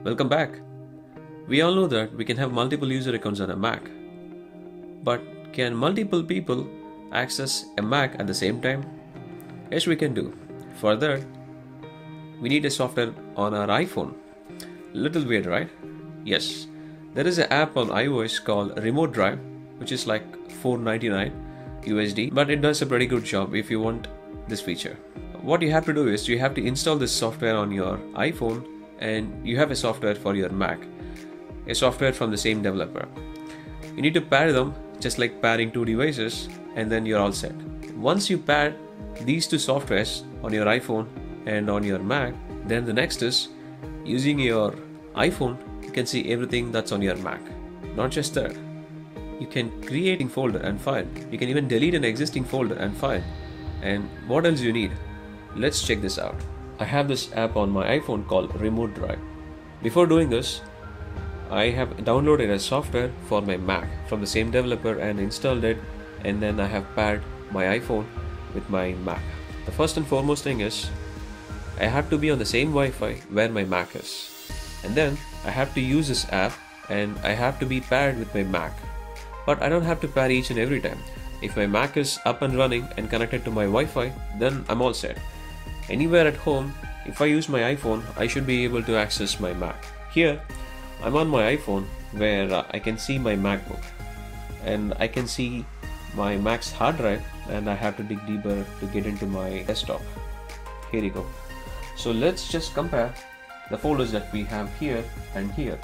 Welcome back. We all know that we can have multiple user accounts on a Mac. But can multiple people access a Mac at the same time? Yes, we can do. For that, we need a software on our iPhone. Little weird, right? Yes. There is an app on iOS called Remote Drive, which is like $4.99 USD, but it does a pretty good job if you want this feature. What you have to do is you have to install this software on your iPhone, and you have a software for your Mac, a software from the same developer. You need to pair them just like pairing two devices, and then you're all set. Once you pair these two softwares on your iPhone and on your Mac, then the next is using your iPhone, you can see everything that's on your Mac. Not just that, you can create a folder and file. You can even delete an existing folder and file. And what else you need? Let's check this out. I have this app on my iPhone called Remote Drive. Before doing this, I have downloaded a software for my Mac from the same developer and installed it, and then I have paired my iPhone with my Mac. The first and foremost thing is I have to be on the same Wi-Fi where my Mac is, and then I have to use this app and I have to be paired with my Mac. But I don't have to pair each and every time. If my Mac is up and running and connected to my Wi-Fi, then I'm all set. Anywhere at home, if I use my iPhone, I should be able to access my Mac. Here, I'm on my iPhone where I can see my MacBook, and I can see my Mac's hard drive, and I have to dig deeper to get into my desktop. Here you go. So let's just compare the folders that we have here and here.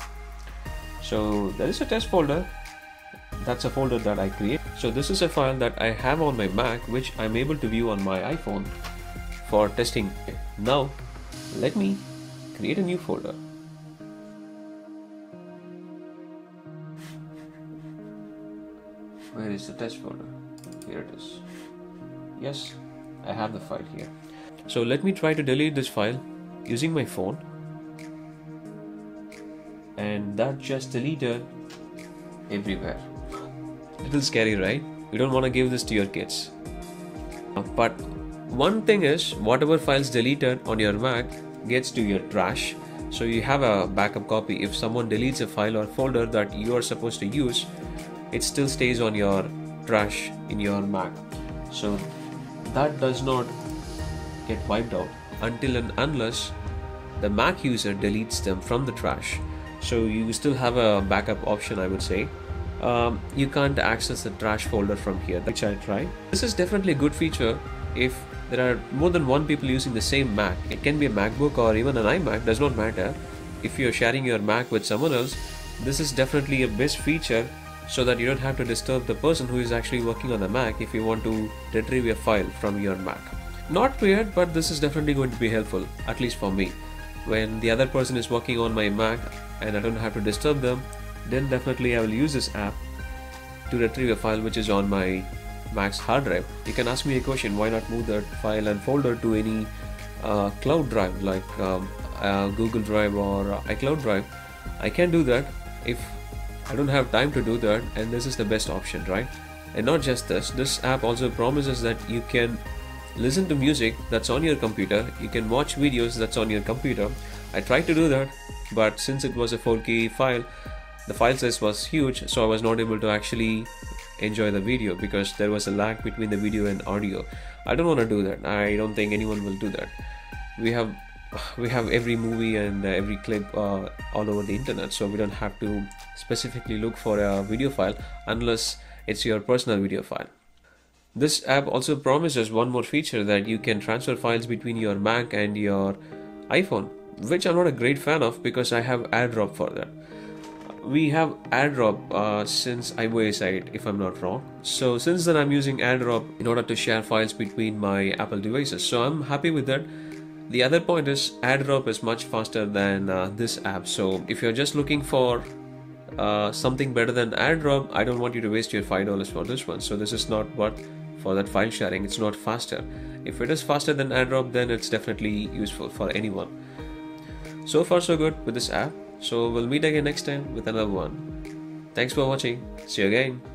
So there is a test folder. That's a folder that I create. So this is a file that I have on my Mac, which I'm able to view on my iPhone for testing. Now let me create a new folder. Where is the test folder? Here it is. Yes, I have the file here. So let me try to delete this file using my phone, and that just deleted everywhere. Little scary, right? You don't want to give this to your kids. But one thing is, whatever files deleted on your Mac gets to your trash, so you have a backup copy. If someone deletes a file or folder that you are supposed to use, it still stays on your trash in your Mac. So that does not get wiped out until and unless the Mac user deletes them from the trash. So you still have a backup option, I would say. You can't access the trash folder from here, which I tried. This is definitely a good feature if there are more than one people using the same Mac. It can be a MacBook or even an iMac, does not matter. If you're sharing your Mac with someone else, this is definitely a best feature, so that you don't have to disturb the person who is actually working on the Mac if you want to retrieve a file from your Mac. Not weird, but this is definitely going to be helpful, at least for me. When the other person is working on my Mac and I don't have to disturb them, then definitely I will use this app to retrieve a file which is on my Mac's hard drive. You can ask me a question, why not move that file and folder to any cloud drive like Google Drive or iCloud Drive. I can do that if I don't have time to do that, and this is the best option, right? And not just this app also promises that you can listen to music that's on your computer, you can watch videos that's on your computer. I tried to do that, but since it was a 4K file, the file size was huge, so I was not able to actually enjoy the video because there was a lag between the video and audio. I don't want to do that. I don't think anyone will do that. We have every movie and every clip all over the internet, so we don't have to specifically look for a video file unless it's your personal video file. This app also promises one more feature, that you can transfer files between your Mac and your iPhone, which I'm not a great fan of because I have AirDrop for that. We have AirDrop since iOS 8, if I'm not wrong. So since then I'm using AirDrop in order to share files between my Apple devices, so I'm happy with that. The other point is AirDrop is much faster than this app. So if you're just looking for something better than AirDrop, I don't want you to waste your $5 for this one. So this is not what for that file sharing. It's not faster. If it is faster than AirDrop, then it's definitely useful for anyone. So far so good with this app. So we'll meet again next time with another one. Thanks for watching. See you again.